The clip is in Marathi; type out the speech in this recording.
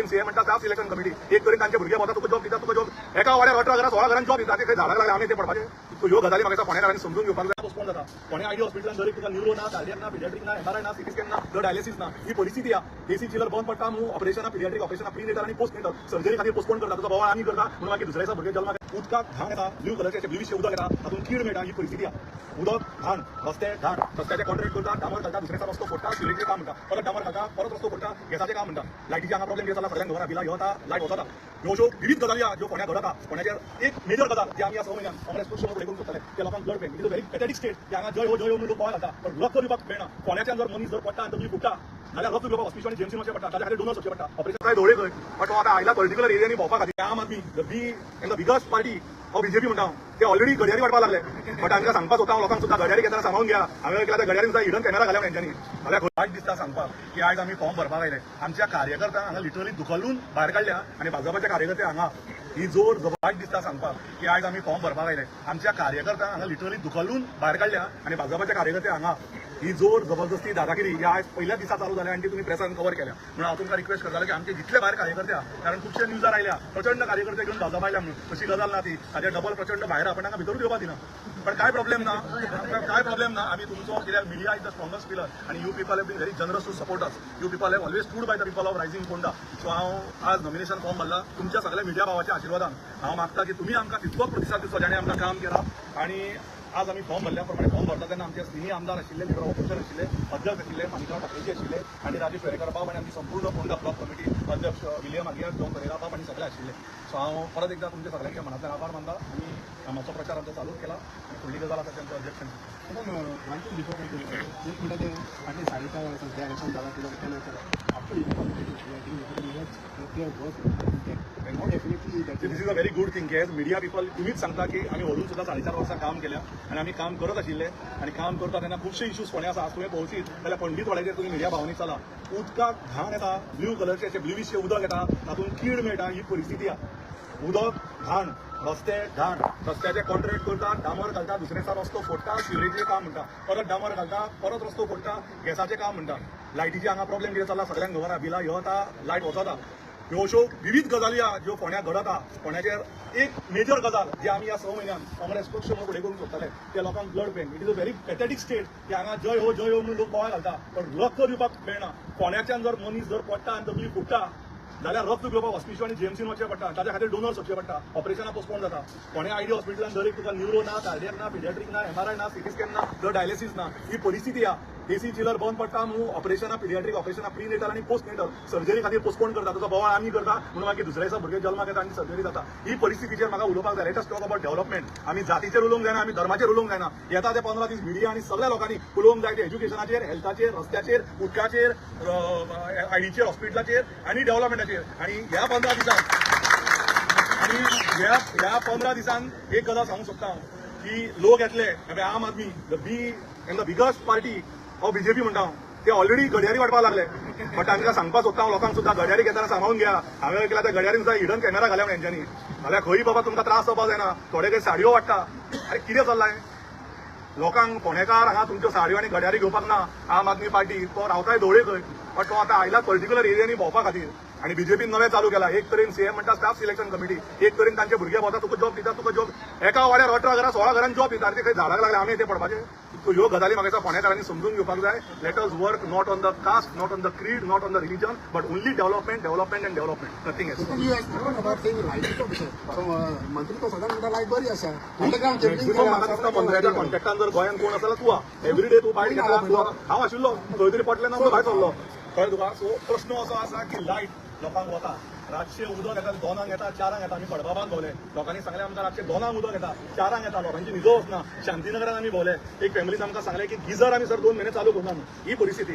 सीए म्हणटा स्टाफ सिलेक्शन कमिटी एक तरी तांचे भुरगे वता तुका जॉब दिता तुका जॉब एका वाड्यार 18 घरां 16 घरांनी जॉब दिता ते खंय झाडाक लागले आमी ते पडपाचे ह्यो गजाली म्हाका फोंडेकारांनी समजून घेवपाक जाय पोस्टपोन जाता फोंडे आयडी हॉस्पिटलान जरी तुका न्यूरो ना कार्डियक ना पिडियाट्रिक ना एमआरआय ना सीटी स्कॅन ना ब्लड डायलिसिस ना ही परिस्थिती आहे देसी चिलर बंद पडटा म्हणून ऑपरेशना पिडियाट्रिक ऑपरेशना प्री नेटल आणि पोस्ट नेटल सर्जरी खातीर पोस्टपोन करता तुका बोवाळ आमी करता म्हणून मागीर दुसऱ्या दिसा भुरगे जल्माक उदकाक घाण येता ब्लू कलरचे ब्लूइश उदक येता तातूंत कीड मेळटा ही परिस्थिती आहे उदक घाण रस्ते घाण रस्त्याचे कॉन्ट्रॅक्ट करता डामर घालता दुसऱ्या दिसा रस्तो फोडटा सिलेक्टचे काम म्हणटा परत डामर घालता परत रस्तो फोडटा गॅसाचे काम म्हणटा लायटीचे हांगा प्रॉब्लेम कितें जाला सगळ्यांक घरा बिलां येता लायट वचता ह्यो अश्यो विविध गजाली ज्यो फोंड्या घडता फोंड्याचेर एक मेजर गजाल जी आमी ह्या 6 म्हयन्यान काँग्रेस पक्ष फुडें करून सोदताले ते लोकांक blood bank it is very pathetic state की हांगा जय हो म्हणून लोक बोवाळ घालता पण रक्त दिवपाक मेळना फोंड्याच्यान जर मनीस जर पडटा आनी तकली फुटता जाल्यार रक्त दिवपाक हॉस्पिटल आणि जेएमसी वचचें पडटा ताच्या खातीर डोनर्स वचचें पडटा ऑपरेशन काय धोळे खंय बट आता आयला पर्टिक्युलर एरियांनी भोंवपाक खातीर आम आदमी द बिगस्ट पार्टी हो बीजेपी म्हणटा ते ऑलरेडी घड्यारी वाटपाक लागले बट हांकां सांगपाक सोदता लोकांक सुद्धा घड्यारी घेतना सांगून घ्या हांवें केला त्या घड्यारीन सुद्धा हिडन कॅमेरा घाल्या तेंच्यांनी जाल्यार वायट दिसता सांगपाक की आयज आमी फॉर्म भरपाक आयले आमच्या कार्यकर्त्यांक हांगा लिटरली दुखलून भायर काडल्या आनी भाजपाचे कार्यकर्ते हांगा ही जोर वायट दिसता सांगपाक की आयज आमी फॉर्म भरपाक आयले आमच्या कार्यकर्त्यांक हांगा लिटरली दुखलून भायर काडल्या आनी भाजपाचे कार्यकर्ते हांगा ही जोर जबरदस्ती दादागिरी या आज पहिल्या दिसा चालू झाल्या आणि ती तुम्ही प्रेसान कव्हर केल्या म्हणून हांव तुमकां रिक्वेस्ट करतालो की आमचे जितले भायर कार्यकर्ते आहा कारण खुबशे न्यूजार आयल्या प्रचंड कार्यकर्ते घेऊन भाजप आयल्या म्हणून तशी गजाल ना ती ताचे डबल प्रचंड भायर आपण तांकां भितरूच येवपाक दिना पण काय प्रॉब्लेम ना आमी तुमचो कित्याक media is the strongest pillar आणि you people have been very generous to support us you people have always stood by the people of rising Ponda so हांव आज नॉमिनेशन फॉर्म भरला तुमच्या सगळ्या मिडिया भावाच्या आशिर्वादान हांव मागता की तुम्ही आमकां तितको प्रतिसाद दिवचो जाणे आमकां काम केला आणि आज आम्ही फॉर्म भरल्या प्रमाणे फॉर्म भरता तेन्ना आमचे तिन्ही आमदार आशिल्ले लिडर ऑफिसर आशिल्ले अध्यक्ष आशिल्ले माणिकराव ठाकरेजी आशिल्ले आणि राजेश वेरेकर बाब आणि आमची संपूर्ण फोंडा ब्लॉक कमिटी अध्यक्ष विलियम आगियार जॉन परेरा बाब आणि सगळे आशिल्ले सो हांव परत एकदा तुमच्या सगळ्यांचे मनातल्यान आभार मानता आणि आमचो प्रचार आमचो चालूच केला आणि फुडली गजाल आसा त्यांचं अध्यक्षांची एक मिनटाचे फाटले 4.5 सध्या इलेक्शन झाला this is a very good thing as media people तुम्हीच सांगता की आम्ही व्हरून सुद्धा 4.5 वर्सां काम केल्या आणि आम्ही काम करत आशिल्ले आणि काम करता तेन्ना खुबशे इश्यूज फोंड्या आसा तुम्ही पळोवशीत जाल्यार पंडित वाड्याचेर तुम्ही मिडिया भावनी चला उदकाक घाण येता ब्लू कलरचे ब्लूइश उदक येता तातूंत कीड मेळटा ही परिस्थिती आहे उदक घाण रस्ते घाण रस्त्याचे कॉन्ट्रॅक्ट करता डामर घालता दुसरे दिसा रस्तो फोडटा सिवरेजचे काम म्हणटा परत डामर घालता परत रस्तो फोडटा गॅसाचे काम म्हणटा लायटीचे हांगा प्रॉब्लेम कितें चला सगळ्यांक घरा बिलां येता लायट वचता ह्यो अश्यो विविध गजाली आहा ज्यो फोंड्या घडता फोंड्याचेर एक मेजर गजाल जी आमी ह्या 6 म्हयन्यान काँग्रेस पक्ष फुडें करून सोदताले ते लोकांक blood bank it is a very pathetic state की हांगा जय हो म्हणून लोक बोवाळ घालता पण रक्त दिवपाक मेळना फोंड्याच्यान जर मनीस जर पडटा आनी तकली फुटता जाल्यार रक्त घेवपाक हॉस्पिटल आणि जेएमसीन वचचें पडटा ताच्या खातीर डोनर्स वचचें पडटा ऑपरेशना पोस्टपोन जाता फोंड्या आयडी हॉस्पिटलान जरी तुका न्यूरो ना कार्डियक ना पिडियाट्रिक ना एमआरआय ना सीटी स्कॅन ना ब्लड डायलिसिस ना ही परिस्थिती आहे देसी चिलर बंद पडटा म्हणून ऑपरेशना पिडियाट्रिक ऑपरेशना प्री नेटल आणि पोस्ट नेटल सर्जरी खातीर पोस्टपोन करता तुका बोवाळ आमी करता म्हणून मागीर दुसऱ्या दिसा भुरगे जल्माक येता आनी सर्जरी जाता ही परिस्थितीचेर म्हाका उलोवपाक जाय लेटस टॉक अबाउट डेव्हलपमेंट आमी जातीचेर उलोवंक जायना आमी धर्माचेर उलोवंक जायना येता ते 15 दीस मिडिया आनी सगळ्या लोकांनी उलोवंक जाय ते एज्युकेशनाचेर हेल्थाचेर रस्त्याचेर उदकाचेर आयडीचेर हॉस्पिटलाचेर आनी डेव्हलपमेंटाचेर आणि ह्या 15 दिसान एक गजाल सांगूंक सोदता की लोक येतले आम आदमी द बिगस्ट पार्टी हो बीजेपी म्हणटा ते ऑलरेडी घड्यारी वाटपाक लागले बट तांकां सांगपाक सोदता लोकांक सुद्धा घड्यारी घेताना सांगून घ्या हांवें केला त्या घड्यारीन सुद्धा हिडन कॅमेरा घाल्या तेंच्यांनी जाल्यार खंय बाबा तुमकां त्रास जावपाक जायना थोडे काही साडयो वाडटा अरे कितें चल्लाय लोकांक फोंडेकार हांगा तुमच्यो साडयो आनी घड्यारी घेवपाक ना आम आदमी पार्टी तो रावताय धोळे खंय बट तो आतां आयला पर्टिक्युलर एरियांनी भोंवपा खातीर आणि बीजेपीन नवें चालू केला एक तरेन सीएम म्हणटा स्टाफ सिलेक्शन कमिटी एक तरेन तांचे भुरगे वता तुका जॉब दिता तुका जॉब एका वाड्यार 18 घरां 16 घरांनी जॉब दिता ते खंय झाडाक लागले आमी ते पडपाचे सो ह्यो गजाली म्हाका फोंडेकारांनी समजून घेवपाक जाय let us work not on the caste not on the creed not on the religion but only development and development nothing else मंत्री तो सगळ्यांत म्हणटा लायट बरी आसा म्हाका दिसता मंत्र्याच्या कॉन्टॅक्टान जर गोंयान कोण आसा तूं आहा एवरीडे तूं बायट घेतला हांव आशिल्लो खंय तरी पटलें ना भायर सरलो कळ्ळें तुका सो प्रश्न असो आसा की लायट लोकांक वता रातचे उदक येता 2 येता 4 येता आमी पडबाबान भोवले लोकांनी सांगले आमकां रातचे 2 उदक येता 4 येता लोकांची न्हिदो वचना शांतीनगरान आमी भोवले एक फॅमिलीन आमकां सांगले की गिजर आमी सर 2 म्हयने चालू करना ही परिस्थिती